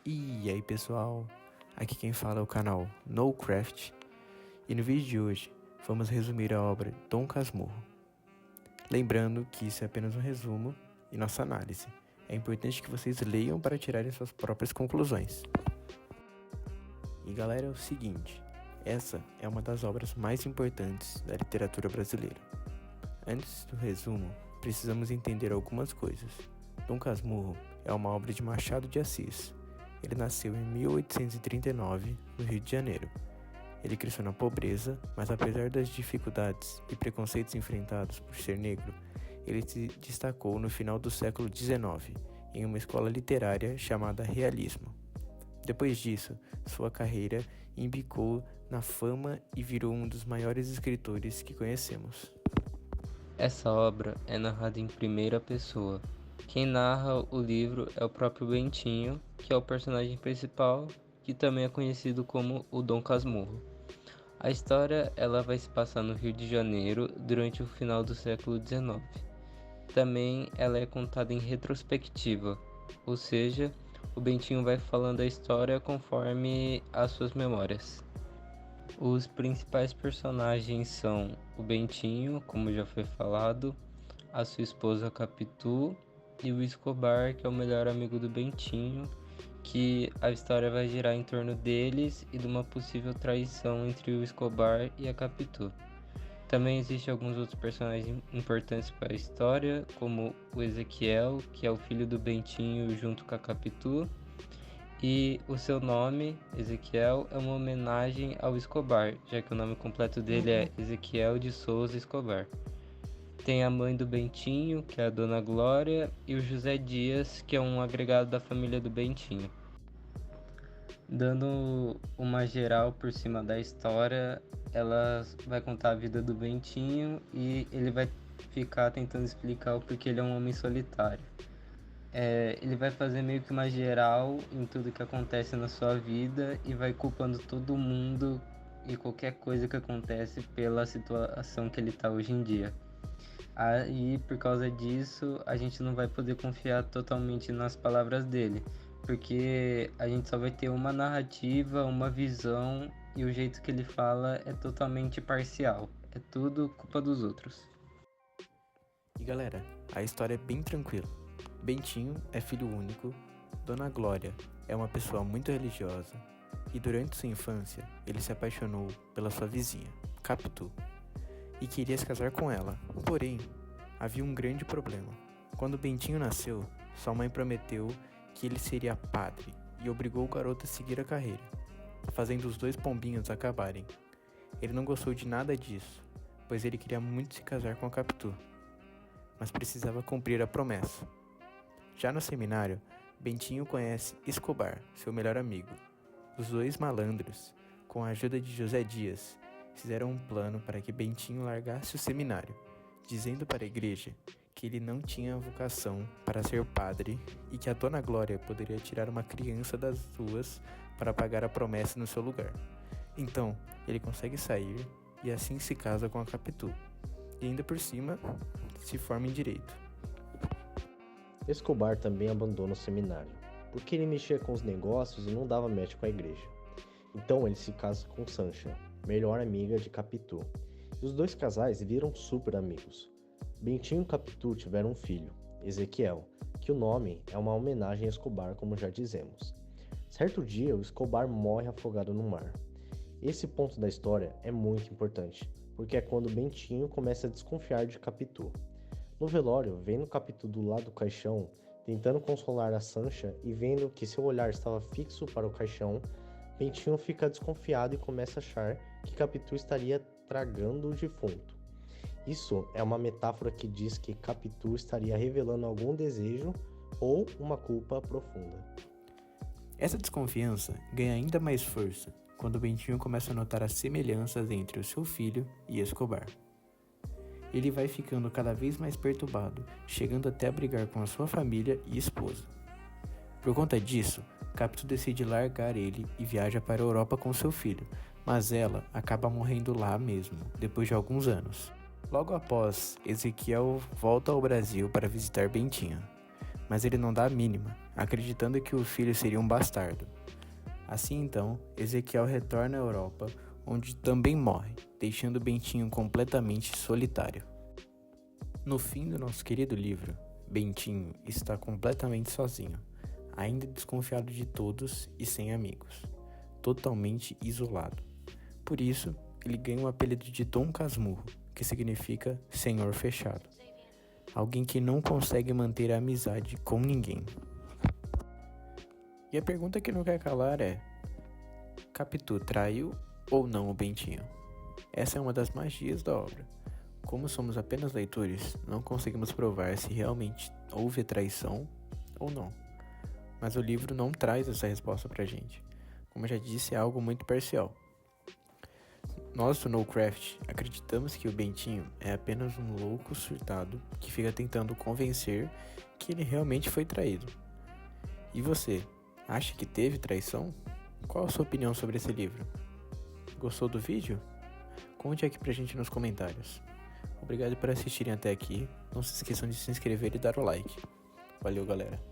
E aí pessoal, aqui quem fala é o canal NoCraft e no vídeo de hoje vamos resumir a obra Dom Casmurro. Lembrando que isso é apenas um resumo e nossa análise. É importante que vocês leiam para tirarem suas próprias conclusões. E galera, é o seguinte, essa é uma das obras mais importantes da literatura brasileira. Antes do resumo, precisamos entender algumas coisas. Dom Casmurro é uma obra de Machado de Assis. Ele nasceu em 1839, no Rio de Janeiro. Ele cresceu na pobreza, mas apesar das dificuldades e preconceitos enfrentados por ser negro, ele se destacou no final do século XIX, em uma escola literária chamada Realismo. Depois disso, sua carreira embicou na fama e virou um dos maiores escritores que conhecemos. Essa obra é narrada em primeira pessoa. Quem narra o livro é o próprio Bentinho, que é o personagem principal, que também é conhecido como o Dom Casmurro. A história ela vai se passar no Rio de Janeiro durante o final do século XIX. Também ela é contada em retrospectiva, ou seja, o Bentinho vai falando a história conforme as suas memórias. Os principais personagens são o Bentinho, como já foi falado, a sua esposa Capitu e o Escobar, que é o melhor amigo do Bentinho, que a história vai girar em torno deles e de uma possível traição entre o Escobar e a Capitu. Também existem alguns outros personagens importantes para a história, como o Ezequiel, que é o filho do Bentinho junto com a Capitu, e o seu nome, Ezequiel, é uma homenagem ao Escobar, já que o nome completo dele é Ezequiel de Souza Escobar. Tem a mãe do Bentinho, que é a Dona Glória, e o José Dias, que é um agregado da família do Bentinho. Dando uma geral por cima da história, ela vai contar a vida do Bentinho e ele vai ficar tentando explicar o porquê ele é um homem solitário. Ele vai fazer meio que uma geral em tudo que acontece na sua vida e vai culpando todo mundo e qualquer coisa que acontece pela situação que ele está hoje em dia. Aí, por causa disso, a gente não vai poder confiar totalmente nas palavras dele, porque a gente só vai ter uma narrativa, uma visão e o jeito que ele fala é totalmente parcial. É tudo culpa dos outros. E galera, a história é bem tranquila. Bentinho é filho único, Dona Glória é uma pessoa muito religiosa e durante sua infância ele se apaixonou pela sua vizinha, Capitu, e queria se casar com ela. Porém, havia um grande problema. Quando Bentinho nasceu, sua mãe prometeu que ele seria padre e obrigou o garoto a seguir a carreira, fazendo os dois pombinhos acabarem. Ele não gostou de nada disso, pois ele queria muito se casar com a Capitu, mas precisava cumprir a promessa. Já no seminário, Bentinho conhece Escobar, seu melhor amigo. Os dois malandros, com a ajuda de José Dias, fizeram um plano para que Bentinho largasse o seminário, dizendo para a igreja que ele não tinha vocação para ser padre e que a Dona Glória poderia tirar uma criança das ruas para pagar a promessa no seu lugar. Então, ele consegue sair e assim se casa com a Capitu. E ainda por cima, se forma em direito. Escobar também abandona o seminário, porque ele mexia com os negócios e não dava match com a igreja. Então ele se casa com Sancha, melhor amiga de Capitu. E os dois casais viram super amigos. Bentinho e Capitu tiveram um filho, Ezequiel, que o nome é uma homenagem a Escobar, como já dizemos. Certo dia, o Escobar morre afogado no mar. Esse ponto da história é muito importante, porque é quando Bentinho começa a desconfiar de Capitu. No velório, vendo Capitu do lado do caixão, tentando consolar a Sancha e vendo que seu olhar estava fixo para o caixão, Bentinho fica desconfiado e começa a achar que Capitu estaria tragando o defunto. Isso é uma metáfora que diz que Capitu estaria revelando algum desejo ou uma culpa profunda. Essa desconfiança ganha ainda mais força quando Bentinho começa a notar as semelhanças entre o seu filho e Escobar. Ele vai ficando cada vez mais perturbado, chegando até a brigar com a sua família e esposa. Por conta disso, Capitu decide largar ele e viaja para a Europa com seu filho, mas ela acaba morrendo lá mesmo, depois de alguns anos. Logo após, Ezequiel volta ao Brasil para visitar Bentinho, mas ele não dá a mínima, acreditando que o filho seria um bastardo. Assim então, Ezequiel retorna à Europa, onde também morre, deixando Bentinho completamente solitário. No fim do nosso querido livro, Bentinho está completamente sozinho, ainda desconfiado de todos e sem amigos, totalmente isolado. Por isso, ele ganha o apelido de Dom Casmurro, que significa Senhor Fechado. Alguém que não consegue manter a amizade com ninguém. E a pergunta que não quer calar é: Capitu traiu ou não o Bentinho? Essa é uma das magias da obra. Como somos apenas leitores, não conseguimos provar se realmente houve traição ou não. Mas o livro não traz essa resposta pra gente. Como eu já disse, é algo muito parcial. Nós do NoCraft acreditamos que o Bentinho é apenas um louco surtado que fica tentando convencer que ele realmente foi traído. E você, acha que teve traição? Qual a sua opinião sobre esse livro? Gostou do vídeo? Conte aqui pra gente nos comentários. Obrigado por assistirem até aqui. Não se esqueçam de se inscrever e dar o like. Valeu, galera.